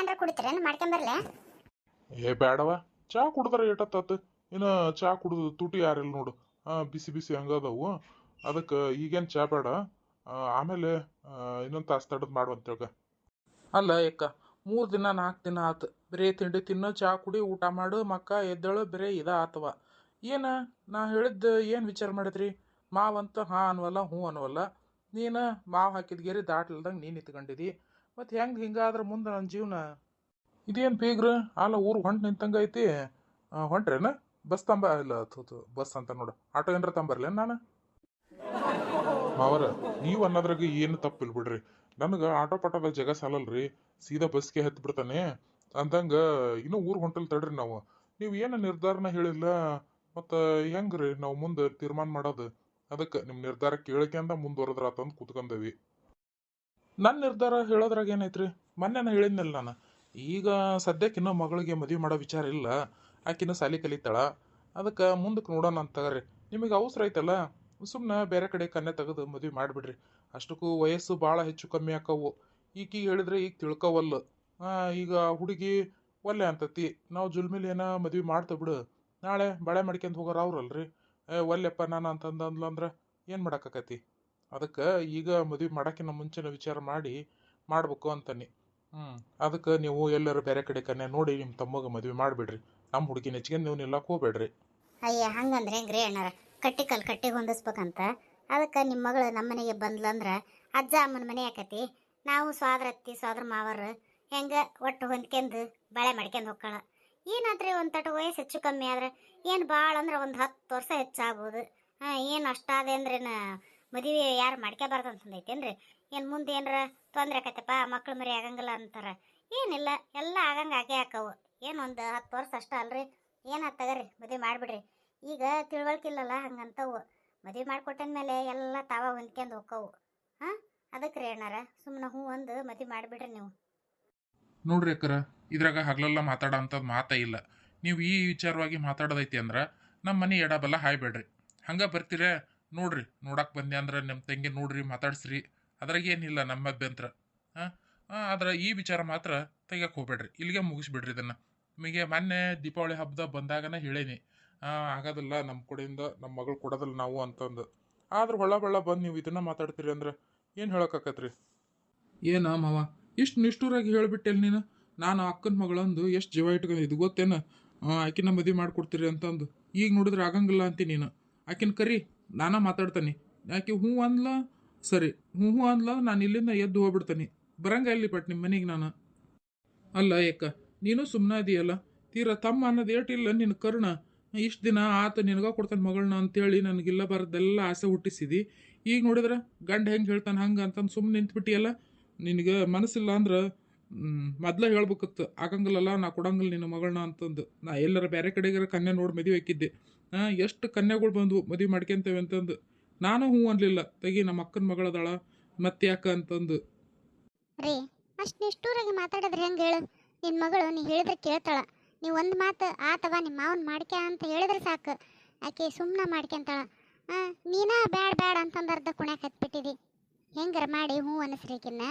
ಏನ್ರ ಕುಡಿತೀರೇನು ಮಾಡ್ಕೊಂಬರ್ಲೆ? ಏ ಬ್ಯಾಡವ, ಚಾ ಕುಡ್ದಾರ ಏಟತ್ತಾತ. ಇನ್ನು ಚಾ ಕುಡ್ದು ತುಟಿ ಯಾರಿಲ್ಲ ನೋಡು. ಬಿಸಿ ಬಿಸಿ ಹಂಗದವು. ಅದಕ್ಕೆ ಈಗೇನು ಚಾ ಬೇಡ. ಆಮೇಲೆ ಇನ್ನೊಂದು ತಾಸು ತಡದ್ ಮಾಡುವಂತೇಳ್ಕ. ಅಲ್ಲ ಯಾಕ 3 ದಿನ 4 ದಿನ ಆತು ಬರೀ ತಿಂಡಿ ತಿನ್ನು ಚಾ ಕುಡಿ ಊಟ ಮಾಡು ಮಕ್ಕ ಎದ್ದೇಳು ಬರೀ ಆತವ. ಏನ ನಾ ಹೇಳಿದ್ದು ಏನು ವಿಚಾರ ಮಾಡಿದ್ರಿ? ಮಾವಂತ ಹಾಂ ಅನ್ವಲ್ಲ ಹ್ಞೂ ಅನ್ವಲ್ಲ. ನೀನು ಮಾವು ಹಾಕಿದ ಗೆರಿ ದಾಟ್ಲ್ದಂಗೆ ನೀನು ನಿಂತ್ಕೊಂಡಿದಿ. ಮತ್ತು ಹೆಂಗೆ ಹಿಂಗಾದ್ರೆ ಮುಂದೆ ನನ್ನ ಜೀವನ? ಇದೇನು ಬೀಗ್ರ ಅಲ್ಲ ಊರು ಹೊಂಟು ನಿಂತಂಗ ಐತಿ. ಹೊಂಟ್ರೇನ? ಬಸ್ ತಂಬ ಇಲ್ಲ ಬಸ್ ಅಂತ ನೋಡು, ಆಟೋ ಏನಾರ ತಂಬರ್ಲೇನು ನಾನು? ಮಾವರ ನೀವು ಅನ್ನೋದ್ರಾಗ ಏನು ತಪ್ಪಿಲ್ಲ ಬಿಡ್ರಿ. ನನಗೆ ಆಟೋ ಪಾಟೋದ ಜಗ ಸಾಲಲ್ರಿ, ಸೀದಾ ಬಸ್ಗೆ ಹತ್ತಿ ಬಿಡ್ತಾನೆ. ಅಂದಂಗ ಇನ್ನೂ ಊರು ಹೊಂಟಲ್ ತಡ್ರಿ ನಾವು. ನೀವು ಏನು ನಿರ್ಧಾರನ ಹೇಳಿಲ್ಲ, ಮತ್ತು ಹೆಂಗ್ರಿ ನಾವು ಮುಂದೆ ತೀರ್ಮಾನ ಮಾಡೋದು? ಅದಕ್ಕೆ ನಿಮ್ಮ ನಿರ್ಧಾರ ಕೇಳಿಕೆ ಅಂತ ಮುಂದುವರೆದ್ರಾತಂದು ಕೂತ್ಕೊಂಡೇವಿ. ನನ್ನ ನಿರ್ಧಾರ ಹೇಳೋದ್ರಾಗ ಏನೈತ್ರಿ? ಮೊನ್ನೆ ನಾ ಹೇಳಿದ್ನಲ್ಲ ನಾನು. ಈಗ ಸದ್ಯಕ್ಕೆ ಇನ್ನೂ ಮಗಳಿಗೆ ಮದುವೆ ಮಾಡೋ ವಿಚಾರ ಇಲ್ಲ. ಆಕಿನ ಸಾಲಿ ಕಲಿತಾಳ. ಅದಕ್ಕೆ ಮುಂದಕ್ಕೆ ನೋಡೋಣ ಅಂತ ತಗರಿ. ನಿಮಗೆ ಅವಸರ ಐತಲ್ಲ, ಸುಮ್ಮನೆ ಬೇರೆ ಕಡೆ ಕನ್ಯೆ ತೆಗೆದು ಮದುವೆ ಮಾಡಿಬಿಡ್ರಿ. ಅಷ್ಟಕ್ಕೂ ವಯಸ್ಸು ಭಾಳ ಹೆಚ್ಚು ಕಮ್ಮಿ ಆಕವು. ಈಗೀಗ ಹೇಳಿದ್ರೆ ಈಗ ತಿಳ್ಕೊವಲ್ಲು. ಈಗ ಹುಡುಗಿ ಒಲ್ಲೆ ಅಂತತಿ. ನಾವು ಜುಲ್ಮಿಲಿ ಏನೋ ಮದುವೆ ಮಾಡ್ತೇವೆ ಬಿಡು. ನಾಳೆ ಬಳೆ ಮಾಡ್ಕೊಂಡು ಹೋಗೋರು ಅವ್ರಲ್ರಿ. ಒಲ್ಲೆಪ್ಪ ನಾನು ಅಂತಂದಂದ್ಲು ಅಂದ್ರೆ ಏನು ಮಾಡೋಕ್ಕಾಕತಿ? ಅದಕ್ಕೆ ಈಗ ಮದುವೆ ಮಾಡೋಕ್ಕಿಂತ ಮುಂಚೆನೇ ವಿಚಾರ ಮಾಡಿ ಮಾಡ್ಬೇಕು ಅಂತಾನೆ. ಅದಕ್ಕೆ ನೀವು ಎಲ್ಲರೂ ಬೇರೆ ಕಡೆ ಕನ್ಯೆ ನೋಡಿ ನಿಮ್ಮ ತಮ್ಮಗೆ ಮದುವೆ ಮಾಡಿಬಿಡ್ರಿ. ನಮ್ಮ ಹುಡುಗಿನ ಹೆಚ್ಚಿಗೆ ನೀವು ನಿಲ್ಲಕ್ಕೆ ಹೋಗ್ಬೇಡ್ರಿ. ಅಯ್ಯ ಹಂಗಂದ್ರೆ ಹೆಂಗ್ರಿ ಅಣ್ಣಾರ? ಕಟ್ಟಿಗೆ ಹೊಂದಿಸ್ಬೇಕಂತ. ಅದಕ್ಕೆ ನಿಮ್ಮ ಮಗಳು ನಮ್ಮ ಮನೆಗೆ ಬಂದ್ಲಂದ್ರೆ ಅಜ್ಜ ಅಮ್ಮನ ಮನೆ ಆಕತಿ. ನಾವು ಸ್ವಾದ್ರತ್ತಿ ಸ್ವಾದ್ರ ಮಾವರು ಹೆಂಗೆ ಒಟ್ಟು ಹೊಂದ್ಕೊಂಡು ಬಳೆ ಮಾಡ್ಕೊಂಡು ಹೋಗ್ಕೊಳ್ಳ. ಏನಾದ್ರಿ ಒಂದು ತಟ ವಯಸ್ಸು ಹೆಚ್ಚು ಕಮ್ಮಿ ಆದ್ರೆ ಏನು ಭಾಳ ಅಂದ್ರೆ ಒಂದು 10 ವರ್ಷ ಹೆಚ್ಚಾಗ್ಬೋದು. ಏನು ಅಷ್ಟಾದೆ ಅಂದ್ರೇನು ಮದುವೆ ಯಾರು ಮಾಡ್ಕೋಬಾರ್ದು ಅಂತಂದೈತೇನ್ರಿ? ಏನು ಮುಂದೆ ಏನಾರ ತೊಂದರೆ ಆಕತ್ತಪ್ಪ, ಮಕ್ಳು ಮರಿ ಆಗಂಗಿಲ್ಲ ಅಂತಾರೆ. ಏನಿಲ್ಲ, ಎಲ್ಲ ಆಗಂಗೆ ಆಗೇ ಆಕವು. ಏನು ಒಂದು 10 ವರ್ಷ ಅಷ್ಟ ಅಲ್ರಿ. ಏನು ತಗರಿ ಮದುವೆ ಮಾಡಿಬಿಡ್ರಿ. ಈಗ ತಿಳುವಳಿಕಿಲ್ಲಲ್ಲ ಹಂಗಂತವು. ಮದುವೆ ಮಾಡಿಕೊಟ್ಟಂದ್ಮೇಲೆ ಎಲ್ಲ ತಾವ ಹೊಂದ್ಕೊಂಡು ಹೋಕ್ಕವು. ಅದಕ್ಕೆ ರೀ ಅಣ್ಣಾರ ಸುಮ್ಮನೆ ಹ್ಞೂ ಒಂದು ಮದುವೆ ಮಾಡಿಬಿಡ್ರಿ ನೀವು. ನೋಡ್ರಿ ಅಕ್ಕರ, ಇದ್ರಾಗ ಹಗಲೆಲ್ಲ ಮಾತಾಡೋ ಅಂಥದ್ದು ಮಾತೇ ಇಲ್ಲ. ನೀವು ಈ ವಿಚಾರವಾಗಿ ಮಾತಾಡೋದೈತಿ ಅಂದ್ರೆ ನಮ್ಮ ಮನೆ ಎಡಬಲ್ಲ ಹಾಯ್ಬೇಡ್ರಿ. ಹಂಗೆ ಬರ್ತೀರ ನೋಡ್ರಿ, ನೋಡಕ್ಕೆ ಬಂದೆ ಅಂದ್ರೆ ನಿಮ್ಮ ತಂಗಿ ನೋಡ್ರಿ ಮಾತಾಡ್ಸ್ರಿ. ಅದ್ರಾಗ ಏನಿಲ್ಲ ನಮ್ಮ ಅಭ್ಯಂತರ. ಆದ್ರೆ ಈ ವಿಚಾರ ಮಾತ್ರ ತೆಗಿಯಕ್ಕೆ ಹೋಗ್ಬೇಡ್ರಿ. ಇಲ್ಲಿಗೆ ಮುಗಿಸ್ಬಿಡ್ರಿ ಇದನ್ನು. ನಿಮಗೆ ಮೊನ್ನೆ ದೀಪಾವಳಿ ಹಬ್ಬದ ಬಂದಾಗನೇ ಹೇಳೀನಿ, ಆಗೋದಿಲ್ಲ ನಮ್ಮ ಕಡೆಯಿಂದ ನಮ್ಮ ಮಗಳು ಕೊಡೋದಿಲ್ಲ ನಾವು ಅಂತಂದು. ಆದ್ರೆ ಹೊಳ್ಳ ಬಂದು ನೀವು ಇದನ್ನು ಮಾತಾಡ್ತೀರಿ ಅಂದ್ರೆ ಏನು ಹೇಳೋಕ್ಕಾಕತ್ರಿ? ಏನ ಮಾವ ಇಷ್ಟು ನಿಷ್ಠೂರಾಗಿ ಹೇಳಿಬಿಟ್ಟೆಲ್ ನೀನು? ನಾನು ಅಕ್ಕನ ಮಗಳಂದು ಎಷ್ಟು ಜೀವ ಇಟ್ಕೊಂಡು ಇದು ಗೊತ್ತೇನ? ಆಕಿನ ಮದುವೆ ಮಾಡಿಕೊಡ್ತೀರಿ ಅಂತಂದು. ಈಗ ನೋಡಿದ್ರೆ ಆಗಂಗಿಲ್ಲ ಅಂತೀನಿ ನೀನು. ಆಕಿನ ಕರಿ, ನಾನಾ ಮಾತಾಡ್ತಾನೆ. ಆಕೆ ಹ್ಞೂ ಅಂದ್ಲ ಸರಿ, ಹ್ಞೂ ಅಂದ್ಲ, ನಾನು ಇಲ್ಲಿಂದ ಎದ್ದು ಹೋಗ್ಬಿಡ್ತಾನೆ. ಬರಂಗ ಇಲ್ಲಿ ಬಟ್ ನಿಮ್ಮ ಮನೆಗೆ ನಾನು. ಅಲ್ಲ ಯಾಕ ನೀನು ಸುಮ್ಮನೆ ಇದೆಯಲ್ಲ? ತೀರಾ ತಮ್ಮ ಅನ್ನೋದು ಏಟಿಲ್ಲ ನಿನ್ನ ಕರ್ಣ. ಇಷ್ಟು ದಿನ ಆತ ನಿನಗ ಕೊಡ್ತಾನೆ ಮಗಳನ್ನ ಅಂತೇಳಿ ನನಗಿಲ್ಲ ಬರೋದೆಲ್ಲ ಆಸೆ ಹುಟ್ಟಿಸಿದಿ. ಈಗ ನೋಡಿದ್ರೆ ಗಂಡ ಹೆಂಗೆ ಹೇಳ್ತಾನೆ ಹಂಗೆ ಅಂತಂದು ಸುಮ್ಮನೆ ನಿಂತ್ಬಿಟ್ಟಿಯಲ್ಲ. ನಿನಗೆ ಮನಸ್ಸಿಲ್ಲ ಅಂದ್ರೆ ಮೊದ್ಲೇ ಹೇಳ್ಬೇಕತ್ತು. ಆಗಂಗಿಲ್ಲಲ್ಲ, ನಾ ಕೊಡಂಗಿಲ್ಲ ನಿನ್ನ ಮಗಳನ್ನ ಅಂತಂದು. ನಾ ಎಲ್ಲರ ಬೇರೆ ಕಡೆಗಾರ ಕನ್ಯೆ ನೋಡಿ ಮದುವೆ ಹಾಕಿದ್ದೆ. ಎಷ್ಟು ಕನ್ಯೆಗಳು ಬಂದು ಮದುವೆ ಮಾಡ್ಕೊಂತೇವೆ ಅಂತಂದು. ನಾನು ಹ್ಞೂ ಅನ್ಲಿಲ್ಲ. ತೆಗಿ ನಮ್ಮ ಅಕ್ಕನ ಮಗಳದಾಳ ಮತ್ತೆ ಯಾಕ ಅಂತಂದು. ರೀ ಅಷ್ಟು ನಿಷ್ಠೂರಾಗಿ ಮಾತಾಡಿದ್ರೆ ಹೆಂಗೆ ಹೇಳು? ನಿನ್ನ ಮಗಳು ನೀ ಹೇಳಿದ್ರೆ ಕೇಳ್ತಾಳ. ನೀವು ಒಂದು ಮಾತು ಆತವ ನಿಮ್ಮ ಮಾವನ್ ಮಾಡ್ಕ್ಯ ಅಂತ ಹೇಳಿದ್ರೆ ಸಾಕು, ಆಕೆ ಸುಮ್ಮನೆ ಮಾಡ್ಕೊಂತಾಳ. ನೀನಾ ಬ್ಯಾಡ ಬ್ಯಾಡ ಅಂತಂದು ಅರ್ಧ ಕುಣ್ಯಾಕ ಹತ್ಬಿಟ್ಟಿದಿ. ಹೆಂಗಾರ ಮಾಡಿ ಹ್ಞೂ ಅನಿಸ್ರಿಕಿನ್ನ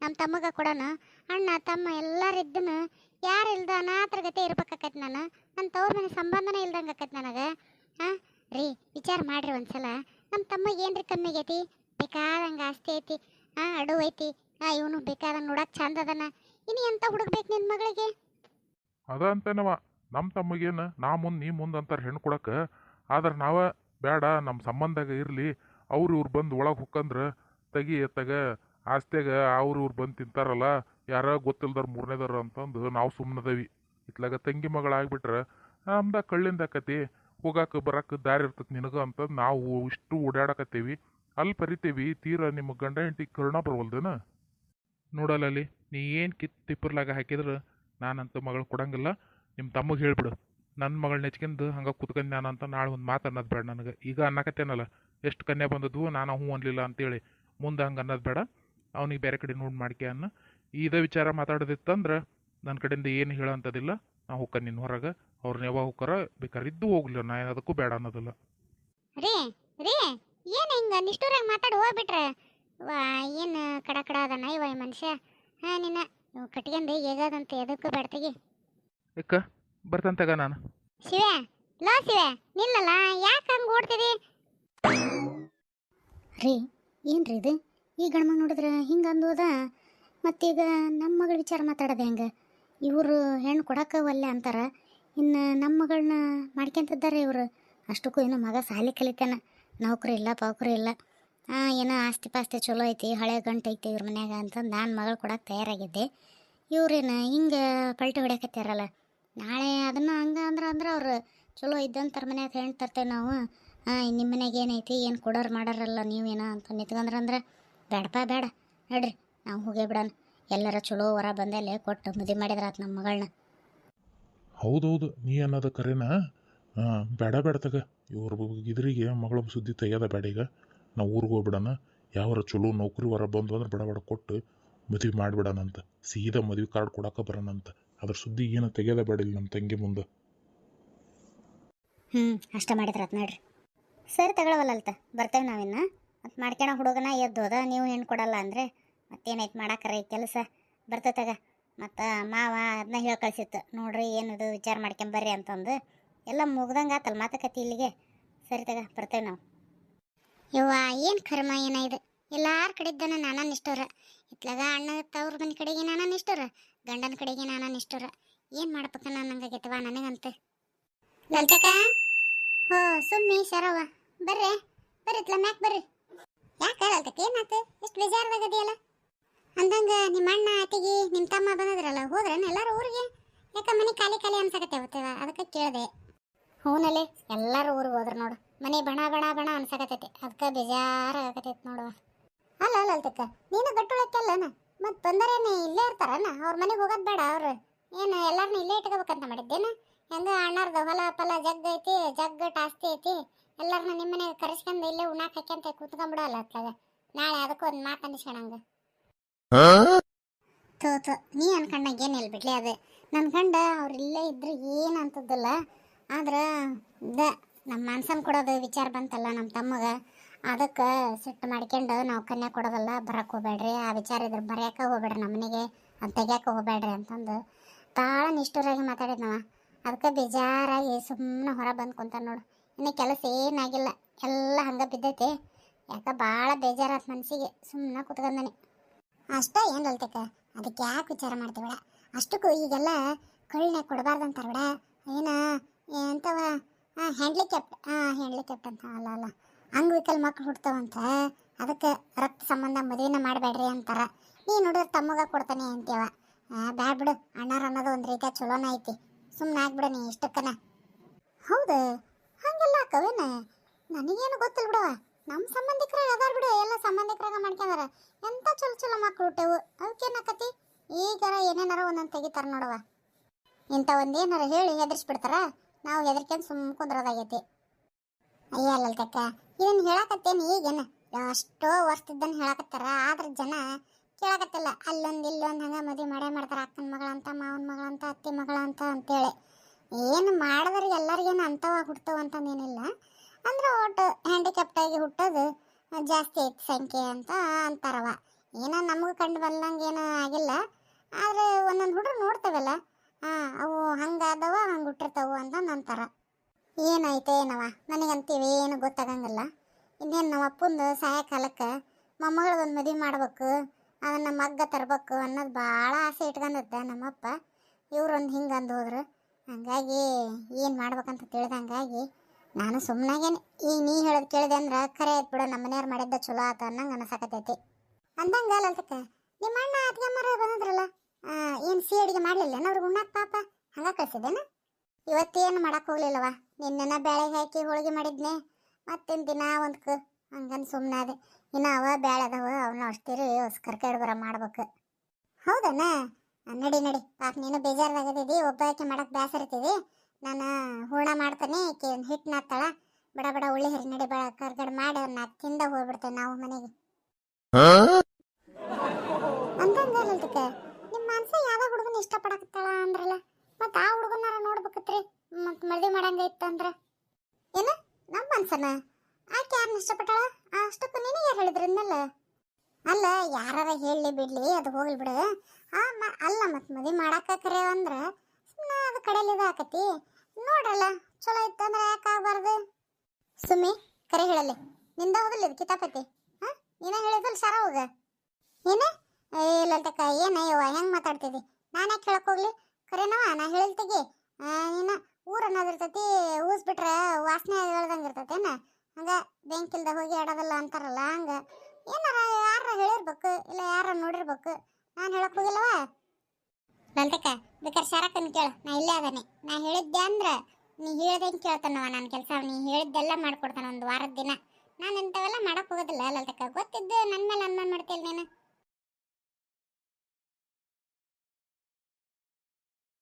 ನಮ್ಮ ತಮ್ಮಗ ಕೊಡೋಣ. ಅಣ್ಣ ತಮ್ಮ ಎಲ್ಲರಿದ್ದನು ಯಾರು ಇಲ್ದ ಅನಾಥರ ಗತೆ ಇರ್ಬೇಕಾಕೈತಿ. ನಾನು ನನ್ನ ತವ್ರ ಮನೆ ಸಂಬಂಧನೇ ಇಲ್ದಂಗೆ ಆಕೈತಿ ನನಗೆ. ರೀ ವಿಚಾರ ಮಾಡ್ರಿ ಒಂದ್ಸಲ. ನಮ್ಮ ತಮ್ಮಗೆ ಏನ್ರಿ ಕಮ್ಮಿ ಆಗೈತಿ? ಬೇಕಾದಂಗೆ ಆಸ್ತಿ ಐತಿ, ಅಡು ಐತಿ. ಇವನು ಬೇಕಾದಂಗೆ ನೋಡಕ್ಕೆ ಚಂದ ಅದನ. ಇನ್ನು ಎಂತ ಹುಡುಕ್ಬೇಕು ನಿನ್ನ ಮಗಳಿಗೆ? ಅದ ಅಂತೇನವ, ನಮ್ಮ ತಮ್ಮಗೇನು ನಾ ಮುಂದೆ ನೀ ಮುಂದೆ ಅಂತಾರೆ ಹೆಣ್ಣು ಕೊಡಕ್ಕೆ. ಆದ್ರೆ ನಾವ ಬೇಡ, ನಮ್ಮ ಸಂಬಂಧಾಗ ಇರಲಿ, ಅವ್ರು ಇವ್ರು ಬಂದು ಒಳಗೆ ಹೊಕ್ಕಂದ್ರೆ ತೆಗಿ ಎತ್ತಾಗ ಆಸ್ತಿಯಾಗ ಅವ್ರು ಇವ್ರು ಬಂದು ತಿಂತಾರಲ್ಲ, ಯಾರ ಗೊತ್ತಿಲ್ದಾರ ಮೂರನೇದಾರ ಅಂತಂದು ನಾವು ಸುಮ್ಮನದೇವಿ. ಇತ್ಲಾಗ ತಂಗಿ ಮಗಳಾಗ್ಬಿಟ್ರೆ ನಮ್ದಾಗ ಕಳ್ಳಿಂದ ಆಕತಿ, ಹೋಗಾಕ ಬರಕ್ಕೆ ದಾರಿ ಇರ್ತೈತಿ ನಿನಗೆ ಅಂತಂದು ನಾವು ಇಷ್ಟು ಓಡಾಡಕತ್ತೀವಿ. ಅಲ್ಲಿ ಪರಿತೀವಿ, ತೀರಾ ನಿಮ್ಮ ಗಂಡ ಹೆಂಡತಿ ಕರ್ಣ ಬರವಲ್ದೇನ? ನೋಡಲ್ಲಲ್ಲಿ ನೀ ಏನು ತಿಪ್ಪರ್ಲಾಗ ಹಾಕಿದ್ರೆ ನಾನಂತ ಮಗಳು ಕೊಡಂಗಿಲ್ಲ. ನಿಮ್ಮ ತಮ್ಮಗೆ ಹೇಳ್ಬಿಡು, ನನ್ನ ಮಗಳು ನೆಚ್ಕೊಂಡು ಹಂಗೆ ಕುತ್ಕೊಂಡು ನಾನು ಅಂತ ನಾಳೆ ಒಂದು ಮಾತು ಅನ್ನೋದು ಬೇಡ ನನಗೆ. ಈಗ ಅನ್ನಕತ್ತೇನಲ್ಲ, ಎಷ್ಟು ಕನ್ಯೆ ಬಂದದ್ವು ನಾನು ಹ್ಞೂ ಅನ್ಲಿಲ್ಲ ಅಂತೇಳಿ. ಮುಂದೆ ಹಂಗೆ ಅನ್ನೋದು ಬೇಡ. ಅವ್ನಿಗೆ ಬೇರೆ ಕಡೆ ನೋಡಿ ಮಾಡ್ಕೆ ಅನ್ನ. ಇದೇ ವಿಚಾರ ಮಾತಾಡೋದಿತ್ತಂದ್ರೆ ನನ್ನ ಕಡೆಯಿಂದ ಏನು ಹೇಳೋಂಥದ್ದಿಲ್ಲ. ನಾವು ಹೋಗ್ಕ ನಿನ್ನ ಹೊರಗೆ, ಅವ್ರನ್ನ ಯಾವಾಗ ಹೋಗ್ತಾರ ಬೇಕಾದ್ರೆ ಇದ್ದು ಹೋಗ್ಲಿಲ್ಲ, ನಾ ಅದಕ್ಕೂ ಬೇಡ ಅನ್ನೋದಿಲ್ಲ. ರೀ ರೀ ಏನು ಹಿಂಗೆ ನಿಷ್ಠೂರಾಗಿ ಮಾತಾಡಿ ಹೋಗ್ಬಿಟ್ರೆ? ವಾ ಏನು ಕಡ ಅದನ ಇವ ಮನುಷ್ಯ. ನಿನ್ನ ನೀವು ಕಟ್ಕೊಂಡು ಹೇಗದಂತೆ ಎದಕ್ಕೂ ಬೇಡ್ತಿಗೆ ಯಾಕ ಬರ್ತಂತಾಗ ನಾನು ಶಿವ ಲೋ ಶಿವ ನಿಲ್ಲಲ್ಲ ಯಾಕೆ ಹಂಗೆ ಓಡ್ತಿದಿ ರೀ ಏನ್ರಿ ಇದು ಈ ಗಂಡ್ಮ ನೋಡಿದ್ರೆ ಹಿಂಗೆ ಅಂದೋದ ಮತ್ತೀಗ ನಮ್ಮ ಮಗಳ ವಿಚಾರ ಮಾತಾಡೋದು ಹೆಂಗೆ ಇವರು ಹೆಣ್ಣು ಕೊಡಕ್ಕೆ ಒಲ್ಲೆ ಅಂತಾರೆ ಇನ್ನು ನಮ್ಮ ಮಗಳನ್ನ ಮಾಡ್ಕೊಂತಿದ್ದಾರೆ ಇವರು ಅಷ್ಟಕ್ಕೂ ಏನೋ ಮಗ ಸಾಲಿ ಕಲಿತಾನ ನೌಕರಿ ಇಲ್ಲ ಪೌಕರಿ ಇಲ್ಲ ಏನೋ ಆಸ್ತಿ ಪಾಸ್ತಿ ಚಲೋ ಐತಿ ಹಳೆ ಗಂಟು ಐತಿ ಇವ್ರ ಮನ್ಯಾಗ ಅಂತಂದು ನಾನು ಮಗಳು ಕೊಡಕ್ಕೆ ತಯಾರಾಗಿದ್ದೆ ಇವ್ರೇನು ಹಿಂಗೆ ಪಲ್ಟಿ ಹೊಡ್ಯಾಕತ್ತಾರಲ್ಲ ನಾಳೆ ಅದನ್ನು ಹಂಗೆ ಅಂದ್ರೆ ಅವ್ರು ಚಲೋ ಇದ್ದಂತರ ಮನ್ಯಾಗ ಹೆಣ್ಣು ತರ್ತೇವೆ ನಾವು ನಿಮ್ಮ ಮನೆಗೆ ಏನೈತಿ ಏನು ಕೊಡೋರು ಮಾಡಾರಲ್ಲ ನೀವೇನೋ ಅಂತ ನಿಂತ್ಕೊಂಡ್ರಂದ್ರೆ ಬೇಡಪ್ಪ ಬೇಡ ನಡ್ರಿ ನಾವು ಹೋಗೇ ಬಿಡೋಣ ಎಲ್ಲರ ಚಲೋ ಹೊರ ಬಂದಲ್ಲೇ ಕೊಟ್ಟು ಮದುವೆ ಮಾಡಿದ್ರಾತು ನಮ್ಮ ಮಗಳನ್ನ ಹೌದೌದು ನೀ ಅನ್ನೋದು ಕರೆನಾ ಬೇಡ ಬೇಡ ತಗ ಇವ್ರ ಇದ್ರಿಗೆ ಮಗಳ ಸುದ್ದಿ ತೆಗ್ಯೋದ ಬೇಡ ಈಗ ನಾವು ಊರಿಗೆ ಹೋಗ್ಬಿಡೋಣ ಯಾವಾರ ಚಲೋ ನೌಕರಿ ಹೊರ ಬಂದು ಅಂದ್ರೆ ಬಡ ಬಡ ಕೊಟ್ಟು ಮದುವೆ ಮಾಡಿಬಿಡೋಣಂತ ಸೀದಾ ಮದುವೆ ಕಾರ್ಡ್ ಕೊಡಕ್ಕೆ ಬರೋಣಂತ ಅದ್ರ ಸುದ್ದಿ ಏನು ತೆಗ್ಯೋದ ಬೇಡ ಇಲ್ಲಿ ನಮ್ಮ ತಂಗಿ ಮುಂದೆ ಅಷ್ಟ ಮಾಡಿದ್ರಾತು ನೋಡ್ರಿ ಸರಿ ತಗೊಳವಲ್ಲಲ್ತ ಬರ್ತೇವೆ ನಾವಿನ್ನು ಮತ್ತು ಮಾಡ್ಕೊಳ ಹುಡುಗನ ಎದ್ದೋದ ನೀವು ಹೆಣ್ಣು ಕೊಡಲ್ಲ ಅಂದರೆ ಮತ್ತೇನೈತೆ ಮಾಡಾಕರ ಈ ಕೆಲಸ ಬರ್ತೈತಾಗ ಮತ್ತು ಮಾವ ಅದನ್ನ ಹೇಳಿ ಕಳ್ಸಿತ್ತು ನೋಡ್ರಿ ಏನದು ವಿಚಾರ ಮಾಡ್ಕೊಂಬರ್ರಿ ಅಂತಂದು ಎಲ್ಲ ಮುಗ್ದಂಗೆ ಆತಲ್ಲ ಮಾತುಕತೆ ಇಲ್ಲಿಗೆ ಸರಿ ತಗ ಬರ್ತೇವೆ ನಾವು ಯವ್ವ ಏನು ಕರ್ಮ ಏನಾಯ್ದು ಎಲ್ಲಾರ ಕಡೆದ್ದಾನೆ ನಾನಾ ನಿಷ್ಠುರ ಇತ್ಲಾಗ ಅಣ್ಣ ತವ್ರ ಮನೆ ಕಡೆಗೆ ನಾನಾ ನಿಷ್ಠುರ ಗಂಡನ ಕಡೆಗೆ ನಾನಾ ನಿಷ್ಠುರ ಏನು ಮಾಡ್ಬೇಕ ನಂಗಾಗೈತವ ನನಗಂತ ಲಲ್ತಕ ಹೋ ಸುಮ್ಮಿ ಶರವ ಬರ್ರಿ ಬರ್ರಿ ಮ್ಯಾಕ್ ಬರ್ರಿ ಯಾಕೆ ಲಲ್ತಕ ಏನಾಯ್ತು ಎಷ್ಟು ಬೇಜಾರದಾಗದಿಯಲ್ಲ ಅಂದಂಗ ನಿಮ್ಮ ಅಣ್ಣ ಅತ್ತಿಗೆ ನಿಮ್ಮ ತಮ್ಮ ಬಂದಿದ್ರಲ್ಲ ಹೋದ್ರೇನು ಎಲ್ಲರೂ ಊರಿಗೆ ಯಾಕೆ ಮನೆ ಖಾಲಿ ಖಾಲಿ ಅನ್ಸಕತ್ತೆ ಅವತ್ತವ ಅದಕ್ಕೆ ಕೇಳಿದೆ ಹೂನಲ್ಲಿ ಎಲ್ಲರೂ ಊರಿಗೆ ಹೋದ್ರು ನೋಡು ಮನೆ ಬಣ ಬಣ ಬಣ ಅನ್ಸಕತ್ತೈತಿ ಅದಕ್ಕೆ ಬೇಜಾರಾಗತೈತಿ ನೋಡುವ ಅಲ್ಲ ಲಲ್ತಕ್ಕ ನೀನು ಗಟ್ಟುಳಕ್ಕಲ್ಲನ ಮತ್ತು ಬಂದರೇನೆ ಇಲ್ಲೇ ಇರ್ತಾರನ ಅವ್ರ ಮನೆಗೆ ಹೋಗೋದು ಬೇಡ ಅವ್ರು ಏನು ಎಲ್ಲರನ್ನೂ ಇಲ್ಲೇ ಇಟ್ಕೋಬೇಕಂತ ಮಾಡಿದ್ದೇನ ಹೆಂಗ ಅಣ್ಣಾರ್ದು ಹೊಲ ಪಲ ಜಗ್ ಐತಿ ಜಗ್ಗಟ್ಟು ಆಸ್ತಿ ಐತಿ ಎಲ್ಲರನ್ನ ನಿಮ್ಮ ಮನೆಗೆ ಕರೆಸ್ಕೊಂಡು ಇಲ್ಲೇ ಉಣ್ಣಾಕ್ ಹಾಕ್ಯಂತ ಕೂತ್ಕೊಂಡ್ಬಿಡಲ್ಲ ಅತ್ಲಾಗ ನಾಳೆ ಅದಕ್ಕೆ ಒಂದು ಮಾತು ಅನ್ಸ್ಕೊಳಂಗ ತೋ ನೀ ಅನ್ಕೊಂಡಂಗೆ ಏನಿಲ್ಲ ಬಿಡ್ಲಿ ಅದು ನನ್ನ ಗಂಡ ಅವ್ರು ಇಲ್ಲೇ ಇದ್ರೆ ಏನು ಅಂತದ್ದಲ್ಲ ಆದ್ರೆ ನಮ್ಮ ಮನ್ಸನ್ ಕೊಡೋದು ವಿಚಾರ ಬಂತಲ್ಲ ನಮ್ಮ ತಮ್ಮಗ ಅದಕ್ಕೆ ಸಿಟ್ಟು ಮಾಡ್ಕೊಂಡು ನಾವು ಕನ್ಯಾ ಕೊಡೋದಲ್ಲ ಬರಕ್ಕೆ ಹೋಗ್ಬೇಡ್ರಿ ಆ ವಿಚಾರ ಇದ್ರೆ ಬರೆಯೋಕೆ ಹೋಗ್ಬೇಡ್ರಿ ನಮ್ಮ ಮನೆಗೆ ಅದು ತೆಗಿಯೋಕೆ ಹೋಗ್ಬೇಡ್ರಿ ಅಂತಂದು ಭಾಳ ನಿಷ್ಠುರಾಗಿ ಮಾತಾಡಿದ್ನವ ಅದಕ್ಕೆ ಬೇಜಾರಾಗಿ ಸುಮ್ಮನೆ ಹೊರ ಬಂದು ಕುಂತ ನೋಡು ಇನ್ನು ಕೆಲಸ ಏನಾಗಿಲ್ಲ ಎಲ್ಲ ಹಂಗೆ ಬಿದ್ದೈತಿ ಯಾಕೆ ಭಾಳ ಬೇಜಾರಾದ ಮನಸ್ಸಿಗೆ ಸುಮ್ಮನೆ ಕುತ್ಕೊಂಡನೆ ಅಷ್ಟೇ ಏನು ಅಲ್ತಕ್ಕ ಅದಕ್ಕೆ ಯಾಕೆ ವಿಚಾರ ಮಾಡ್ತೀವಿಡ ಅಷ್ಟಕ್ಕೂ ಈಗೆಲ್ಲ ಕಳ್ಳನೆ ಕೊಡಬಾರ್ದಂತಾರ ಬಿಡ ಏನ ಎಂತವ ಹ್ಯಾಂಡ್ಲಿಕ್ಯಾಪ್ಟ್ ಅಂತ ಅಲ್ಲ ಅಂಗವಿಕಲ್ ಮಕ್ಳು ಹುಡ್ತಾವಂತ ಅದಕ್ಕೆ ರಕ್ತ ಸಂಬಂಧ ಮದುವೆನ ಮಾಡಬೇಡ್ರಿ ಅಂತಾರ ನೀ ನೋಡಿದ್ರೆ ತಮ್ಮಗ ಕೊಡ್ತಾನೆ ಅಂತೀವ ಬ್ಯಾಡ ಬಿಡು ಅಣ್ಣಾರ ಅನ್ನೋದು ಒಂದು ರೀತಿಯ ಚಲೋನ ಐತಿ ಸುಮ್ಮನೆ ಆಗ್ಬಿಡ ನೀ ಇಷ್ಟಕ್ಕನ ಹೌದು ಹಂಗೆಲ್ಲ ಆಕವೇನ ನನಗೇನು ಗೊತ್ತಿಲ್ಲ ಬಿಡವ ನಮ್ಮ ಸಂಬಂಧಿಕರಾಗ ಅದಾರ ಬಿಡು ಎಲ್ಲ ಸಂಬಂಧಿಕರಾಗ ಮಾಡ್ಕೊಂಡಾರ ಎಂಥ ಚಲೋ ಚಲೋ ಮಕ್ಳು ಹುಟ್ಟೆವು ಅವಕ್ಕೇನಾಕತಿ ಈಗಾರ ಏನೇನಾರ ಒಂದೊಂದು ತೆಗಿತಾರ ನೋಡವ ಇಂಥ ಒಂದೇನಾರ ಹೇಳಿ ಹೆದರ್ಸ್ಬಿಡ್ತಾರ ನಾವು ಹೆದರ್ಕೊಂಡು ಸುಮ್ಮ ಕುಂದ್ರೋದಾಗೈತಿ ಅಯ್ಯ ಅಲ್ಲಲ್ತಕ್ಕ ಇದನ್ನು ಹೇಳಕತ್ತೇನು ಈಗೇನು ಎಷ್ಟೋ ವರ್ಷದಿದ್ದನ್ನು ಹೇಳಕತ್ತಾರ ಆದ್ರೆ ಜನ ಕೇಳಕತ್ತಿಲ್ಲ ಅಲ್ಲೊಂದು ಇಲ್ಲೊಂದು ಹಂಗೆ ಮದುವೆ ಮಾಡೇ ಮಾಡ್ತಾರೆ ಅಕ್ಕನ ಮಗಳಂತ ಮಾವನ ಮಗಳಂತ ಅತ್ತಿ ಮಗಳಂತ ಅಂತೇಳಿ ಏನು ಮಾಡಿದ್ರಿಗೆ ಎಲ್ಲರಿಗೇನು ಅಂಥವ ಹುಡ್ತವ ಅಂತಂದೇನಿಲ್ಲ ಅಂದ್ರೆ ಒಟ್ಟು ಹ್ಯಾಂಡಿಕ್ಯಾಪ್ಟಾಗಿ ಹುಟ್ಟೋದು ಜಾಸ್ತಿ ಐತಿ ಸಂಖ್ಯೆ ಅಂತ ಅಂತಾರವ ಏನೋ ನಮಗೂ ಕಂಡು ಬಂದಂಗೆ ಏನೂ ಆಗಿಲ್ಲ ಆದರೆ ಒಂದೊಂದು ಹುಡುಗರು ನೋಡ್ತೇವಲ್ಲ ಅವು ಹಂಗಾದವ ಹಂಗೆ ಹುಟ್ಟಿರ್ತಾವು ಅಂತಂದು ಅಂತಾರ ಏನೈತೆ ಏನವ ನನಗಂತೀವಿ ಏನು ಗೊತ್ತಾಗಂಗಿಲ್ಲ ಇನ್ನೇನು ನಮ್ಮ ಅಪ್ಪಂದು ಸಾಯಂಕಾಲಕ್ಕೆ ಮೊಮ್ಮಗಳದೊಂದು ಮದುವೆ ಮಾಡ್ಬೇಕು ಅದನ್ನು ಮಗ್ಗ ತರಬೇಕು ಅನ್ನೋದು ಭಾಳ ಆಸೆ ಇಟ್ಕೊಂಡಿದ್ದೆ ನಮ್ಮಪ್ಪ ಇವ್ರೊಂದು ಹಿಂಗೆ ಅಂದು ಹೋದ್ರು ಹಂಗಾಗಿ ಏನು ಮಾಡ್ಬೇಕಂತ ತಿಳಿದಂಗಾಗಿ ನಾನು ಸುಮ್ಮನಾಗೇನೆ ಈಗ ನೀ ಹೇಳೋದು ಕೇಳಿದೆ ಅಂದ್ರೆ ಖರೆ ಆಯ್ತು ಬಿಡು ನಮ್ಮ ಮನೆಯವ್ರು ಮಾಡಿದ್ದ ಚಲೋ ಆತ ಅನ್ನಂಗೆ ಅನ್ಸಕತ್ತೈತಿ ಅಂದಂಗೆ ಅಲ್ಲಲ್ತಕ್ಕ ನಿಮ್ಮ ಅಣ್ಣ ಅತ್ಗೆಮ್ಮರ ಬಂದಿದ್ರಲ್ಲ ಏನು ಸಿಹಿ ಅಡುಗೆ ಮಾಡಲಿಲ್ಲ ಅವ್ರಿಗೆ ಉಣ್ಣಾಕ ಪಾಪ ಹಂಗೆ ಕಳ್ಸಿದ್ದೇನ ಇವತ್ತೇನು ಮಾಡಕ್ಕೆ ಹೋಗ್ಲಿಲ್ಲವ ನಿನ್ನೆನ ಬೇಳೆ ಹಾಕಿ ಹೋಳಿಗೆ ಮಾಡಿದ್ನೆ ಮತ್ತೇನು ದಿನ ಒಂದ್ಕು ಹಂಗಂದು ಸುಮ್ಮನೆ ಅದೇ ಇನ್ನು ಅವ ಬೇಳೆ ಅದಾವ ಅವನ್ನ ಅಷ್ಟಿರಿ ಕರ್ಕೇಳಿ ಬರ ಮಾಡ್ಬೇಕು ಹೌದಣ್ಣ ನಡಿ ನಡಿ ಪಾಪ ನೀನು ಬೇಜಾರದಾಗದಿದ್ದಿ ಒಬ್ಬಾಕೆ ಮಾಡಕ್ಕೆ ಬೇಸರ ಇರ್ತೀವಿ ನಾನು ಹೂರ್ಣ ಮಾಡ್ತಾನೆ ಹಿಟ್ಟು ನಾತ್ತಾಳ ಬಡ ಬಡ ಉಳ್ಳಿ ಹರಿ ನಡಿ ಬಡ ಕರ್ಗಡೆ ಮಾಡಿ ಅವ್ರನ್ನ ತಿಂದ ಹೋಗ್ಬಿಡ್ತೇವೆ ನಾವು ಮನೆಗೆ ಅಂದಂಗಲ್ತಕ್ಕ ನಿಮ್ಮ ಮನ್ಸ ಯಾವ ಹುಡುಗನ ಇಷ್ಟಪಡಕತ್ತಾಳ ಅಂದ್ರಲ್ಲ ಮತ್ತು ಆ ಹುಡುಗನಾರ ನೋಡ್ಬೇಕತ್ರಿ ಮತ್ತು ಮದುವೆ ಮಾಡಂಗ ಇತ್ತಂದ್ರೆ ಏನು ನಮ್ಮ ಮನ್ಸನ ಆಕೆ ಯಾರನ್ನ ಇಷ್ಟಪಟ್ಟಾಳ ಅಷ್ಟಕ್ಕೂ ನೀನು ಯಾರು ಹೇಳಿದ್ರಿ ಇನ್ನೆಲ್ಲ ಅಲ್ಲ ಯಾರಾರ ಹೇಳಲಿ ಬಿಡ್ಲಿ ಅದು ಹೋಗ್ಲಿ ಬಿಡು. ಅಲ್ಲ ಮತ್ತೆ ಮದುವೆ ಮಾಡಾಕ ಕರೆ ಅಂದ್ರೆ ಸುಮ್ಮನೆ ಅದು ಕಡೆಯಲ್ಲಿ ಇದು ಆಕತಿ. ನೋಡ್ರಲ್ಲ ಚಲೋ ಇತ್ತು ಅಂದ್ರೆ ಯಾಕೆ ಆಗಬಾರ್ದು? ಸುಮ್ಮಿ ಕರೆ ಹೇಳಲ್ಲಿ, ನಿಂದ ಹೋಗಲ್ಲ ಇದು ಕಿತಾಪತಿ. ಹಾಂ ನೀನ ಹೇಳಿದಲ್ಲ ಸರ ಹೋಗ. ಏನು ಇಲ್ಲಂತಕ್ಕ ಏನು ಯವ್ವ ಹೆಂಗೆ ಮಾತಾಡ್ತಿದ್ದಿ? ನಾನು ಯಾಕೆ ಹೇಳಕ್ ಹೋಗ್ಲಿ? ಕರೆನವ ನಾ ಹೇಳ್ತಿಗೆ ನೀನು ಊರು ಅನ್ನೋದಿರ್ತೈತಿ, ಊಸ್ಬಿಟ್ರೆ ವಾಸನೆ ಹೇಳ್ದಂಗೆ ಇರ್ತೈತೇನ? ಹಂಗೆ ಬೆಂಕಿಲ್ದ ಹೋಗಿ ಆಡೋದಲ್ಲ ಅಂತಾರಲ್ಲ, ಹಂಗೆ ಏನಾರ ಯಾರ ಹೇಳಿರ್ಬೇಕು ಇಲ್ಲ ಯಾರ ನೋಡಿರ್ಬೇಕು. ನಾನು ಹೇಳಕ್ ಹೋಗಿಲ್ಲವ ನಂತಕ್ಕ. ಬೇಕಾದ್ರೆ ಶರಕನ್ ಕೇಳು, ನಾ ಇಲ್ಲೇ ಅದಾನೆ. ನಾ ಹೇಳಿದ್ದೆ ಅಂದ್ರೆ ನೀ ಹೇಳ್ದಂಗೆ ಕೇಳ್ತಾನವ. ನನ್ನ ಕೆಲಸ ನೀ ಹೇಳಿದ್ದೆಲ್ಲ ಮಾಡ್ಕೊಡ್ತಾನ ಒಂದು ವಾರದ ದಿನ. ನಾನು ಇಂಥವೆಲ್ಲ ಮಾಡಕ್ ಹೋಗೋದಿಲ್ಲ ಲಲ್ತಕ್ಕ. ಗೊತ್ತಿದ್ದು ನನ್ನ ಮೇಲೆ ಅನುಮಾನ ಮಾಡ್ತೀಯ ನೀನು.